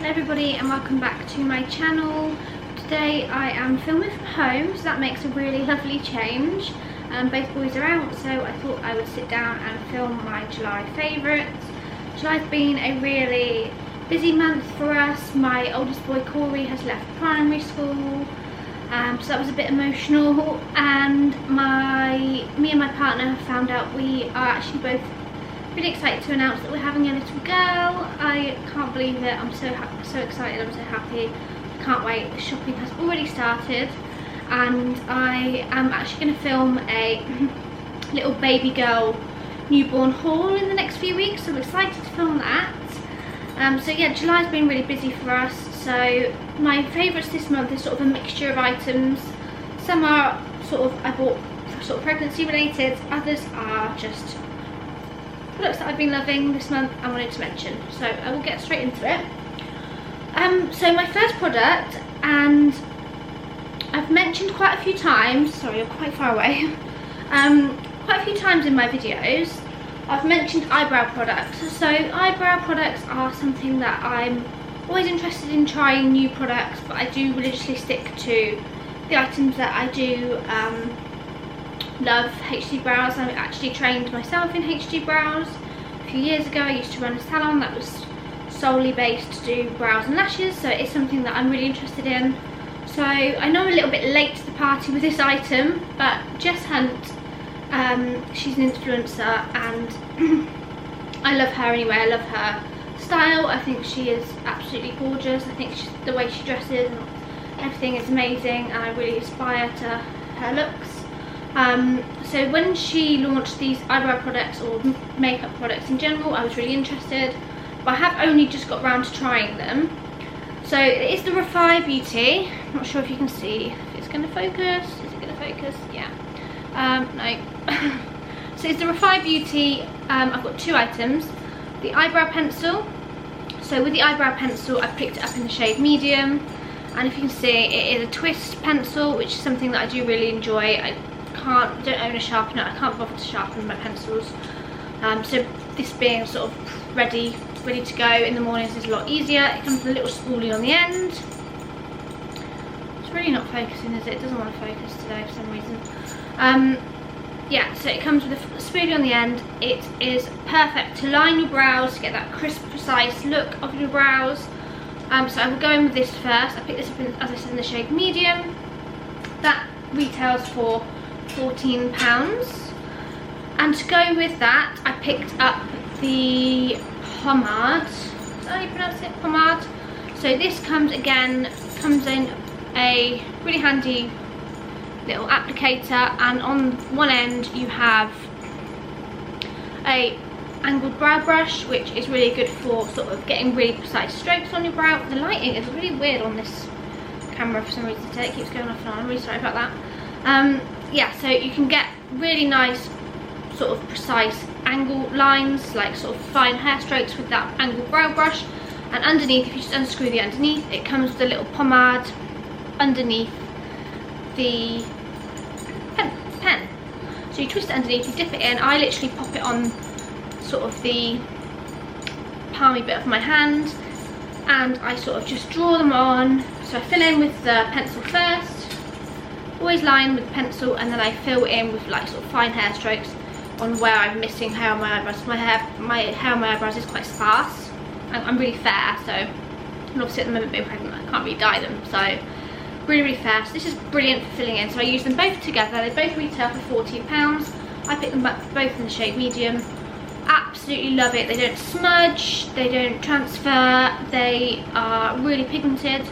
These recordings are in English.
Hello everybody and welcome back to my channel. Today I am filming from home, so that makes a really lovely change. Both boys are out, so I thought I would sit down and film my July favourites. July's been a really busy month for us. My oldest boy Corey has left primary school, so that was a bit emotional, and me and my partner found out we are actually both really excited to announce that we're having a little girl. I can't believe it. I'm so excited. I'm so happy. Can't wait. The shopping has already started, and I am actually going to film a little baby girl newborn haul in the next few weeks, so I'm excited to film that. So yeah, July's been really busy for us. So my favourites this month is sort of a mixture of items. Some are I bought sort of pregnancy related, others are just products that I've been loving this month and wanted to mention, so I will get straight into it. So my first product, and I've mentioned quite a few times, sorry you're quite far away, quite a few times in my videos, I've mentioned eyebrow products. So eyebrow products are something that I'm always interested in trying new products, but I do religiously stick to the items that I do love. HD brows, I actually trained myself in HD brows a few years ago. I used to run a salon that was solely based to do brows and lashes, so it's something that I'm really interested in. So I know I'm a little bit late to the party with this item, but Jess Hunt, she's an influencer and I love her anyway. I love her style. I think she is absolutely gorgeous. I think the way she dresses and everything is amazing, and I really aspire to her looks. So when she launched these eyebrow products or makeup products in general, I was really interested, but I have only just got round to trying them. So it is the Refy Beauty. I'm not sure if you can see if it's going to focus. Is it going to focus? Yeah. No. So it's the Refy Beauty. I've got two items. The eyebrow pencil. So with the eyebrow pencil, I picked it up in the shade medium, and if you can see, it is a twist pencil, which is something that I do really enjoy. I don't own a sharpener. I can't bother to sharpen my pencils, so this being sort of ready to go in the mornings is a lot easier. It comes with a little spoolie on the end. It's really not focusing, is it? It doesn't want to focus today for some reason. Yeah, so it comes with a spoolie on the end. It is perfect to line your brows, to get that crisp, precise look of your brows. So I will go in with this first. I picked this up in, as I said, in the shade medium. That retails for £14, and to go with that I picked up the pomade. Is that how you pronounce it? Pomade. So this comes in a really handy little applicator, and on one end you have a angled brow brush, which is really good for sort of getting really precise strokes on your brow. The lighting is really weird on this camera for some reason today. It keeps going off and on. I'm really sorry about that. Yeah, so you can get really nice sort of precise angle lines, like sort of fine hair strokes with that angled brow brush. And underneath, if you just unscrew the underneath, it comes with a little pomade underneath the pen. So you twist it underneath, you dip it in. I literally pop it on sort of the palmy bit of my hand, and I sort of just draw them on. So I fill in with the pencil first, always line with the pencil, and then I fill in with like sort of fine hair strokes on where I'm missing hair on my eyebrows. My hair on my eyebrows is quite sparse. I'm really fair, so, and obviously at the moment being pregnant I can't really dye them, so really fair. So this is brilliant for filling in. So I use them both together. They both retail for £14. I picked them up both in the shade medium. Absolutely love it. They don't smudge, they don't transfer, they are really pigmented,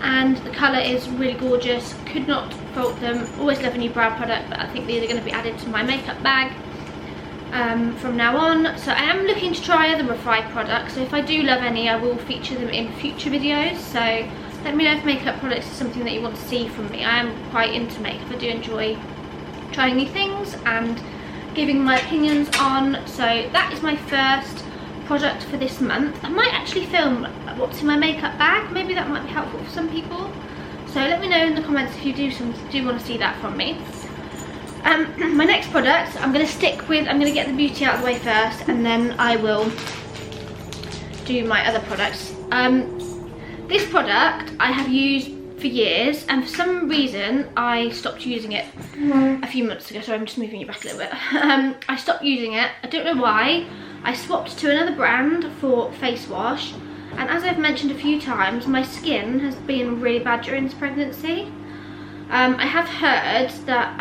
and the colour is really gorgeous. Could not fault them. Always love a new brow product, but I think these are going to be added to my makeup bag from now on. So I am looking to try other Refy products, so if I do love any I will feature them in future videos. So let me know if makeup products is something that you want to see from me. I am quite into makeup. I do enjoy trying new things and giving my opinions on. So that is my first product for this month. I might actually film what's in my makeup bag. Maybe that might be helpful for some people. So let me know in the comments if you do want to see that from me. My next product, I'm going to get the beauty out of the way first, and then I will do my other products. This product I have used for years, and for some reason I stopped using it a few months ago. Sorry, I'm just moving you back a little bit. I stopped using it. I don't know why. I swapped to another brand for face wash, and as I've mentioned a few times, my skin has been really bad during this pregnancy. I have heard that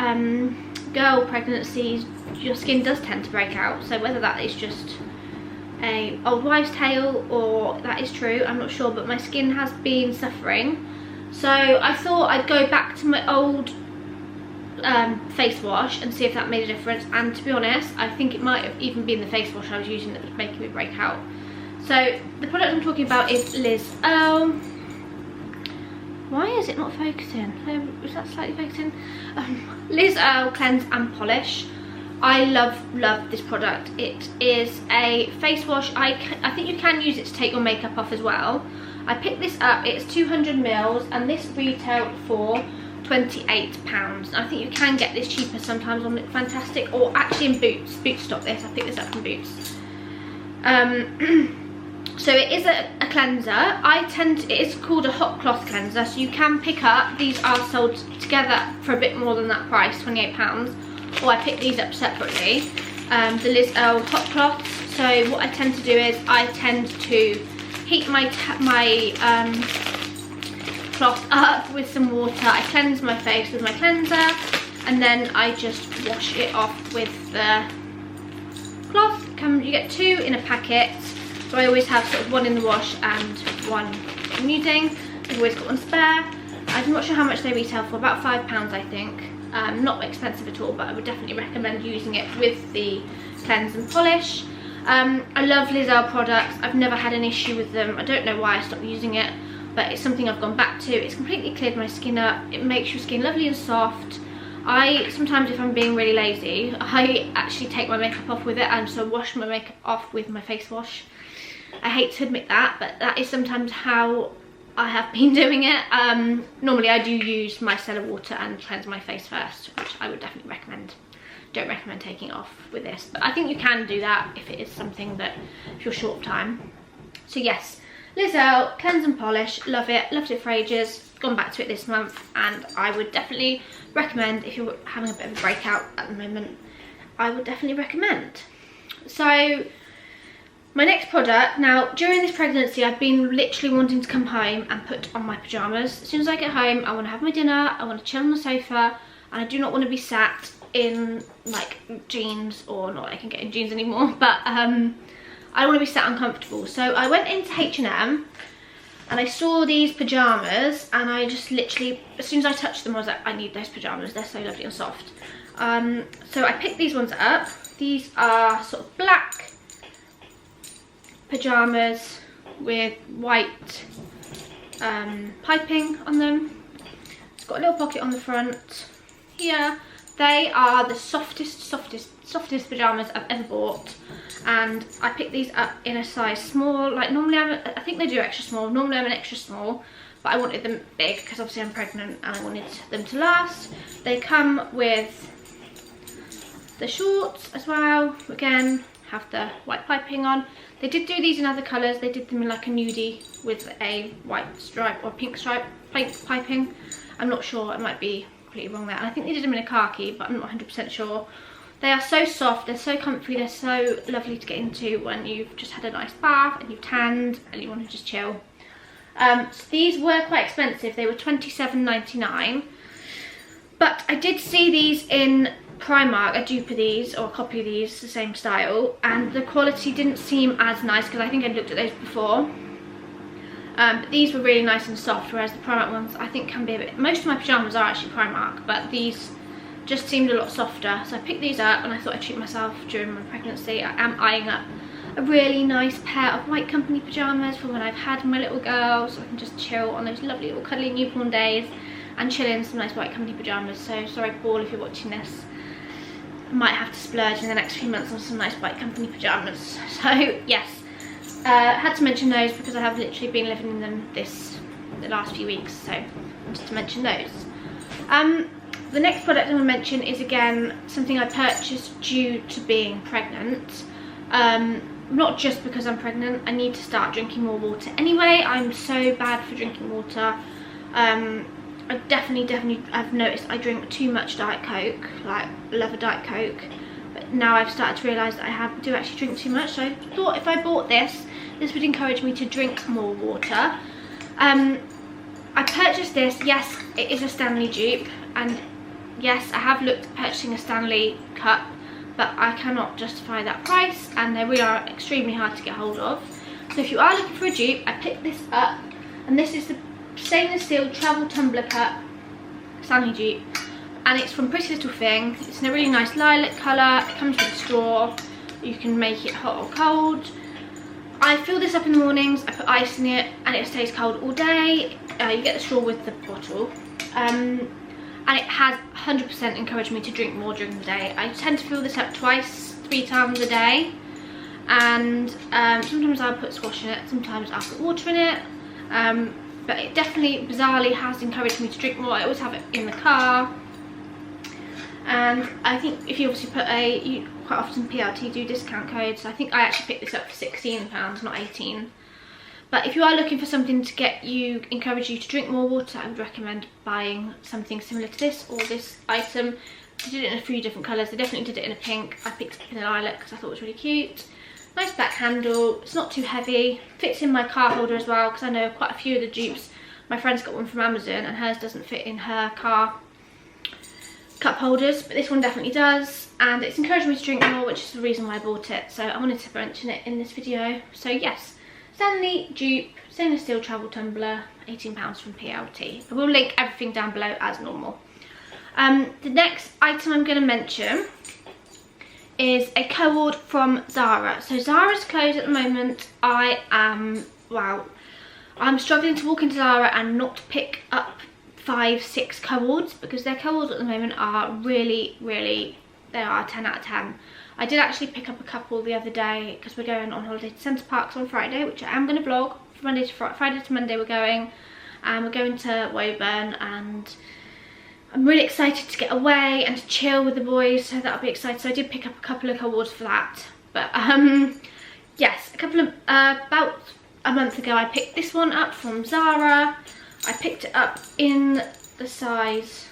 girl pregnancies, your skin does tend to break out, so whether that is just a old wives' tale or that is true, I'm not sure, but my skin has been suffering. So I thought I'd go back to my old face wash and see if that made a difference, and to be honest, I think it might have even been the face wash I was using that was making me break out. So the product I'm talking about is Earle. Why is it not focusing? Is that slightly focusing? Earle Cleanse and Polish. I love this product. It is a face wash. I think you can use it to take your makeup off as well. I picked this up, it's 200 mils, and this retailed for £28. I think you can get this cheaper sometimes on Look Fantastic, or actually in Boots. Boots stock this. I picked this up from Boots. So it is a cleanser. It is called a hot cloth cleanser, so you can pick up, these are sold together for a bit more than that price, £28, or I picked these up separately. The Earle hot cloth. So what I tend to do is I tend to heat my cloth up with some water. I cleanse my face with my cleanser, and then I just wash it off with the cloth. You get 2 in a packet, so I always have sort of 1 in the wash and 1 I'm using. I've always got 1 spare. I'm not sure how much they retail for, about £5 I think. Not expensive at all, but I would definitely recommend using it with the cleanse and polish. I love Earle products. I've never had an issue with them. I don't know why I stopped using it, but it's something I've gone back to. It's completely cleared my skin up. It makes your skin lovely and soft. Sometimes if I'm being really lazy, I actually take my makeup off with it, and so wash my makeup off with my face wash. I hate to admit that, but that is sometimes how I have been doing it. Normally I do use micellar water and cleanse my face first, which I would definitely recommend. Don't recommend taking it off with this, but I think you can do that if it is something that, if you're short of time. So yes, Earle cleanse and polish, love it, loved it for ages, gone back to it this month, and I would definitely recommend if you're having a bit of a breakout at the moment. I would definitely recommend. So my next product, now during this pregnancy I've been literally wanting to come home and put on my pyjamas. As soon as I get home I want to have my dinner, I want to chill on the sofa, and I do not want to be sat in like jeans, or not I can get in jeans anymore, but I don't want to be sat uncomfortable. So I went into H&M and I saw these pyjamas, and I just literally, as soon as I touched them I was like, I need those pyjamas, they're so lovely and soft. So I picked these ones up. These are sort of black pyjamas with white piping on them. It's got a little pocket on the front here. They are the softest pyjamas I've ever bought, and I picked these up in a size small. Like normally I think they do extra small. Normally I'm an extra small, but I wanted them big because obviously I'm pregnant and I wanted them to last. They come with the shorts as well. Again, have the white piping on. They did do these in other colours. They did them in like a nudie with a white stripe or pink stripe piping. I'm not sure, it might be completely wrong there. And I think they did them in a khaki, but I'm not 100% sure. They are so soft, they're so comfy, they're so lovely to get into when you've just had a nice bath and you've tanned and you want to just chill. So these were quite expensive. They were £27.99, but I did see these in Primark, a dupe of these, or a copy of these, the same style, and the quality didn't seem as nice because I think I'd looked at those before. But these were really nice and soft, whereas the Primark ones I think can be a bit, most of my pyjamas are actually Primark, but these just seemed a lot softer. So I picked these up and I thought I'd treat myself during my pregnancy. I am eyeing up a really nice pair of White Company pyjamas for when I've had my little girl, so I can just chill on those lovely little cuddly newborn days and chill in some nice White Company pyjamas. So sorry Paul if you're watching this, I might have to splurge in the next few months on some nice White Company pyjamas. So yes, had to mention those because I have literally been living in them the last few weeks, so just to mention those. The next product I'm going to mention is again something I purchased due to being pregnant. not just because I'm pregnant. I need to start drinking more water anyway. I'm so bad for drinking water. I definitely I've noticed I drink too much Diet Coke. Like, love a Diet Coke, but now I've started to realise that I do actually drink too much. So I thought if I bought this would encourage me to drink more water. I purchased this. Yes, it is a Stanley dupe, and yes, I have looked at purchasing a Stanley cup, but I cannot justify that price, and they really are extremely hard to get hold of. So if you are looking for a dupe, I picked this up, and this is the stainless steel travel tumbler cup Stanley dupe, and it's from Pretty Little Thing. It's in a really nice lilac colour. It comes with a straw. You can make it hot or cold. I fill this up in the mornings, I put ice in it, and it stays cold all day. You get the straw with the bottle, and it has 100% encouraged me to drink more during the day. I tend to fill this up 3 times a day, and sometimes I'll put squash in it, sometimes I'll put water in it, but it definitely, bizarrely, has encouraged me to drink more. I always have it in the car, and I think if you obviously put quite often PLT do discount codes, so I think I actually picked this up for £16, not 18. But if you are looking for something to encourage you to drink more water, I would recommend buying something similar to this, or this item. They did it in a few different colours. They definitely did it in a pink. I picked it in a lilac because I thought it was really cute. Nice black handle. It's not too heavy. Fits in my car holder as well, because I know quite a few of the dupes. My friend's got one from Amazon, and hers doesn't fit in her car cup holders, but this one definitely does, and it's encouraged me to drink more, which is the reason why I bought it. So I wanted to mention it in this video. So yes, Stanley dupe stainless steel travel tumbler, £18 from PLT. I will link everything down below as normal. The next item I'm going to mention is a co-ord from Zara. So Zara's clothes at the moment, I'm struggling to walk into Zara and not pick up 5-6 co-ords, because their co-ords at the moment are really, they are 10 out of 10. I did actually pick up a couple the other day because we're going on holiday to Centre Parks on Friday, which I am going to vlog. Friday to Monday we're going, and we're going to Woburn, and I'm really excited to get away and to chill with the boys, so that'll be exciting. So I did pick up a couple of co-ords for that. But yes, about a month ago I picked this one up from Zara. I picked it up in the size,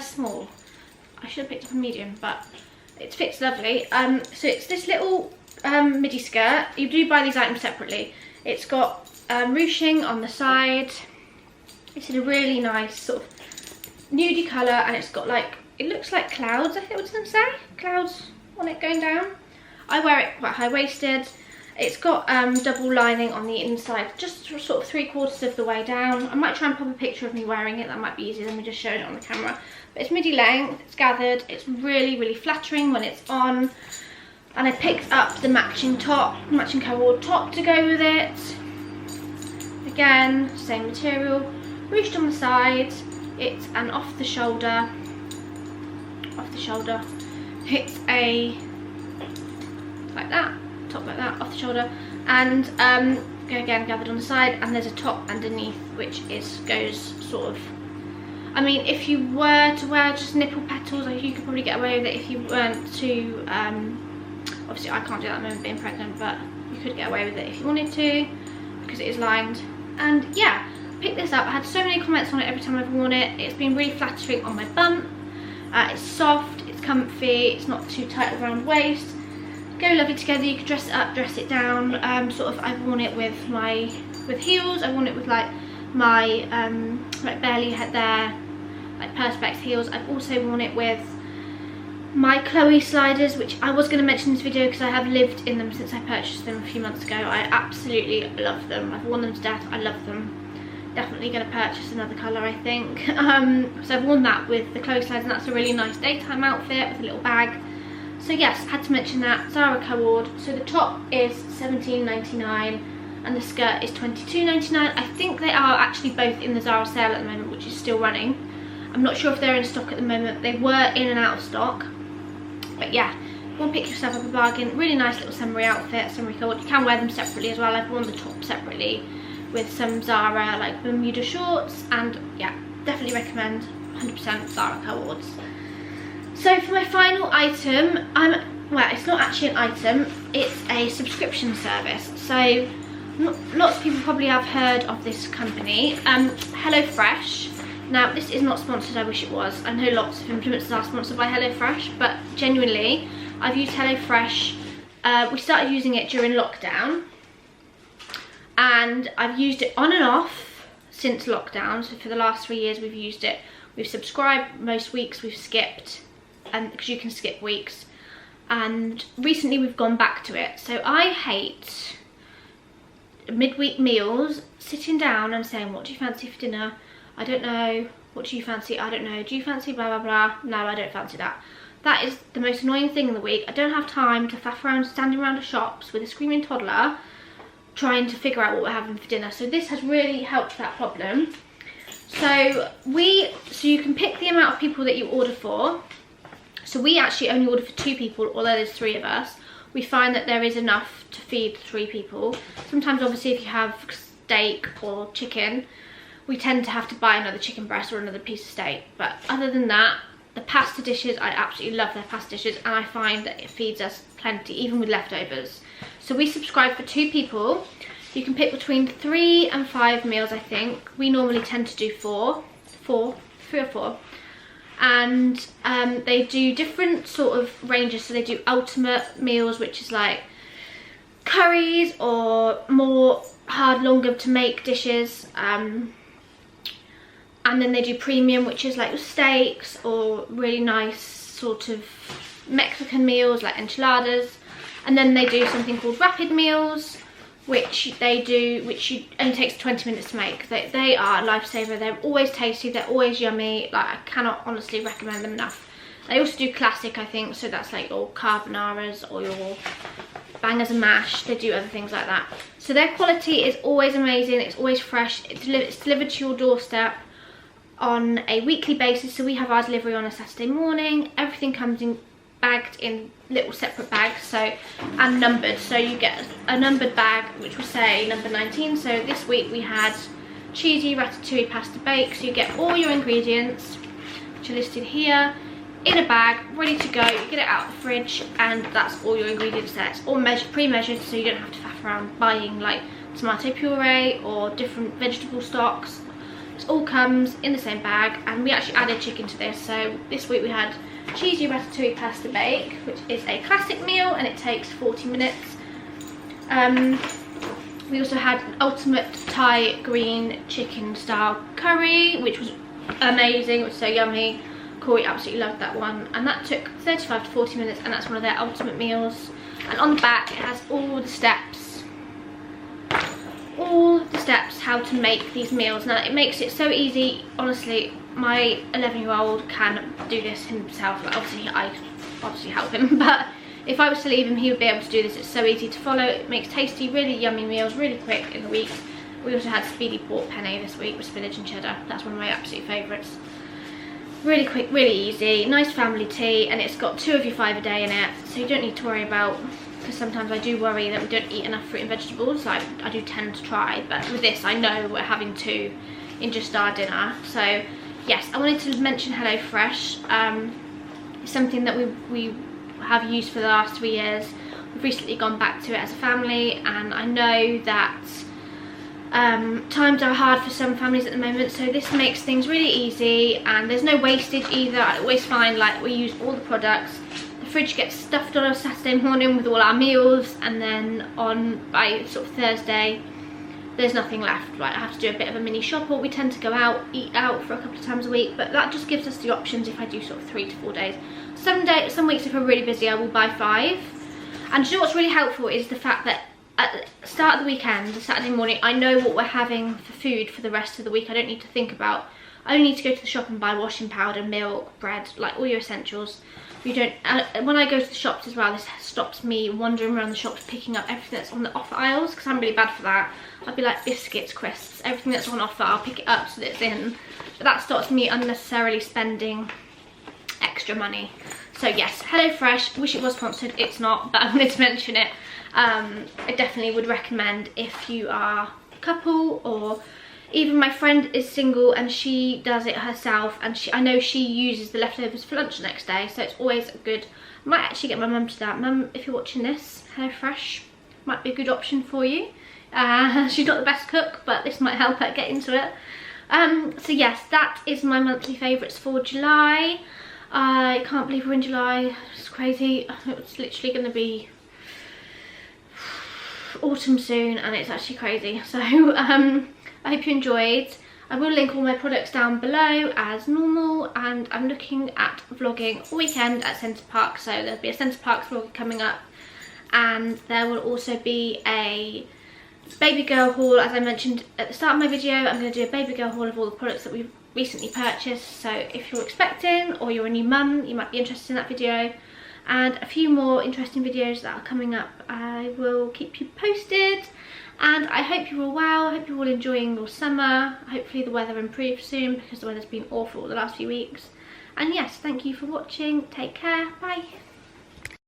small. I should have picked up a medium, but it fits lovely. So it's this little midi skirt. You do buy these items separately. It's got ruching on the side. It's in a really nice sort of nudie colour, and it's got like, it looks like clouds, I think I was going to say. Clouds on it going down. I wear it quite high-waisted. It's got double lining on the inside, just sort of 3/4 of the way down. I might try and pop a picture of me wearing it. That might be easier than me just showing it on the camera. But it's midi length, it's gathered, it's really flattering when it's on. And I picked up the matching co-ord top to go with it. Again, same material, ruched on the side. It's an off the shoulder. It's a like that. Top like that, off the shoulder, and again gathered on the side, and there's a top underneath which goes sort of, I mean, if you were to wear just nipple petals, you could probably get away with it if you weren't too obviously I can't do that at the moment being pregnant, but you could get away with it if you wanted to, because it is lined. And yeah, picked this up. I had so many comments on it every time I've worn it. It's been really flattering on my bum. It's soft, it's comfy, it's not too tight around waist. Go lovely together. You can dress it up, dress it down. I've worn it with heels. I've worn it with like my like barely head there, like perspex heels. I've also worn it with my Chloe sliders, which I was going to mention in this video because I have lived in them since I purchased them a few months ago. I absolutely love them. I've worn them to death. I love them. Definitely going to purchase another colour, I think. So I've worn that with the Chloe sliders, and that's a really nice daytime outfit with a little bag. So yes, had to mention that. Zara co-ord. So the top is £17.99 and the skirt is £22.99. I think they are actually both in the Zara sale at the moment, which is still running. I'm not sure if they're in stock at the moment. They were in and out of stock. But yeah, go and pick yourself up a bargain. Really nice little summery outfit, summery co-ord. You can wear them separately as well. I've worn the top separately with some Zara like Bermuda shorts, and yeah, definitely recommend 100% Zara co-ords. So for my final item, well, it's not actually an item. it's a subscription service. So lots of people probably have heard of this company, HelloFresh. Now this is not sponsored, I wish it was. I know lots of influencers are sponsored by HelloFresh, but genuinely I've used HelloFresh. We started using it during lockdown, and I've used it on and off since lockdown. So for the last 3 years we've used it. We've subscribed most weeks, we've skipped, and because you can skip weeks, and recently we've gone back to it. So I hate midweek meals, sitting down and saying, what do you fancy for dinner? I don't know. What do you fancy? I don't know. Do you fancy blah blah blah? No, I don't fancy that. That is the most annoying thing in the week. I don't have time to faff around standing around the shops with a screaming toddler trying to figure out what we're having for dinner. So this has really helped that problem. So you can pick the amount of people that you order for. So we actually only order for 2 people, although there's 3 of us. We find that there is enough to feed 3 people. Sometimes obviously if you have steak or chicken, we tend to have to buy another chicken breast or another piece of steak. But other than that, the pasta dishes, I absolutely love their pasta dishes, and I find that it feeds us plenty, even with leftovers. So we subscribe for 2 people. You can pick between 3 and 5 meals, I think. We normally tend to do 3 or 4. And they do different sort of ranges. So they do ultimate meals, which is like curries or more hard, longer to make dishes. And then they do premium, which is like steaks or really nice sort of Mexican meals like enchiladas. And then they do something called rapid meals, which only takes 20 minutes to make. They are a lifesaver. They're always tasty, they're always yummy. Like, I cannot honestly recommend them enough. They also do classic, I think, so that's like your carbonaras or your bangers and mash. They do other things like that. So their quality is always amazing, it's always fresh. It's delivered to your doorstep on a weekly basis. So we have our delivery on a Saturday morning. Everything comes in bagged in little separate bags, and numbered. So you get a numbered bag which will say number 19. So this week we had cheesy ratatouille pasta bake. So you get all your ingredients, which are listed here, in a bag, ready to go. You get it out of the fridge, and that's all your ingredients there. It's all pre-measured, so you don't have to faff around buying like tomato puree or different vegetable stocks. It all comes in the same bag, and we actually added chicken to this. So this week we had cheesy ratatouille pasta bake, which is a classic meal and it takes 40 minutes. We also had an ultimate Thai green chicken style curry, which was amazing. It was so yummy. Corey absolutely loved that one, and that took 35 to 40 minutes, and that's one of their ultimate meals. And on the back it has all the steps how to make these meals. Now it makes it so easy. Honestly, my 11-year-old can do this himself. Like, obviously I help him, but if I was to leave him, he would be able to do this. It's so easy to follow. It makes tasty, really yummy meals really quick in the week. We also had speedy pork penne this week with spinach and cheddar. That's one of my absolute favourites. Really quick, really easy, nice family tea, and it's got 2 of your 5 a day in it, so you don't need to worry about, because sometimes I do worry that we don't eat enough fruit and vegetables. I do tend to try, but with this I know we're having 2 in just our dinner. So yes, I wanted to mention HelloFresh. It's something that we have used for the last 3 years. We've recently gone back to it as a family, and I know that times are hard for some families at the moment, so this makes things really easy, and there's no wastage either. I always find like we use all the products. The fridge gets stuffed on a Saturday morning with all our meals, and then by sort of Thursday there's nothing left. Like, I have to do a bit of a mini shop, or we tend to go out, eat out for a couple of times a week, but that just gives us the options if I do sort of 3 to 4 days. Some weeks if I'm really busy I will buy 5. And do you know what's really helpful is the fact that at the start of the weekend, the Saturday morning, I know what we're having for food for the rest of the week. I don't need to think about, I only need to go to the shop and buy washing powder, milk, bread, like all your essentials. You don't, when I go to the shops as well, this stops me wandering around the shops picking up everything that's on the offer aisles, because I'm really bad for that. I'd be like biscuits, crisps, everything that's on offer, I'll pick it up so that it's in. But that stops me unnecessarily spending extra money. So yes, HelloFresh, wish it was sponsored, it's not, but I wanted to mention it. I definitely would recommend if you are a couple, or Even my friend is single and she does it herself, and I know she uses the leftovers for lunch the next day, so it's always good. I might actually get my mum to that. Mum, if you're watching this, HelloFresh might be a good option for you. She's not the best cook, but this might help her get into it. So yes, that is my monthly favourites for July. I can't believe we're in July. It's crazy. It's literally going to be autumn soon, and it's actually crazy. So I hope you enjoyed. I will link all my products down below as normal, and I'm looking at vlogging all weekend at Centre Park, so there'll be a Centre Park vlog coming up, and there will also be a baby girl haul. As I mentioned at the start of my video, I'm going to do a baby girl haul of all the products that we've recently purchased, so if you're expecting or you're a new mum, you might be interested in that video, and a few more interesting videos that are coming up. I will keep you posted, and I hope you're all well. I hope you're all enjoying your summer. Hopefully the weather improves soon, because the weather's been awful the last few weeks. And yes, thank you for watching. Take care. Bye.